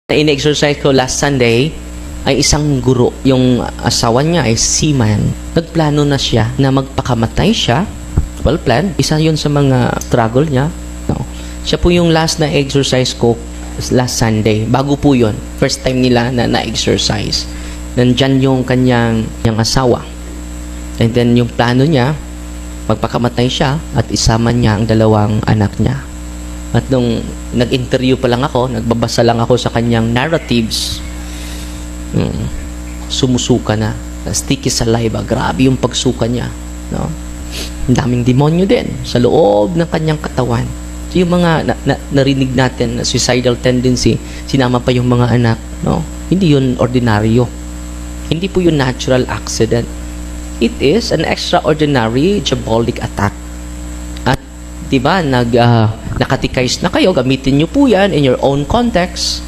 Na in-exercise ko last Sunday ay isang guro. Yung asawa niya ay seaman. Nagplano na siya na magpakamatay siya. Well planned. Isa yun sa mga struggle niya. No. Siya po yung last na exercise ko last Sunday. Bago po yun. First time nila na na-exercise. Nandyan yung kanyang asawa. And then yung plano niya, magpakamatay siya at isama niya ang dalawang anak niya. At nung nag-interview pa lang ako, nagbabasa lang ako sa kanyang narratives, sumusuka na. Sticky saliva. Grabe yung pagsuka niya. No? Ang daming demonyo din sa loob ng kanyang katawan. So yung mga narinig natin na suicidal tendency, sinama pa yung mga anak. No? Hindi yun ordinaryo. Hindi po yun natural accident. It is an extraordinary diabolic attack. At diba, nakatikize na kayo, gamitin nyo po yan in your own context.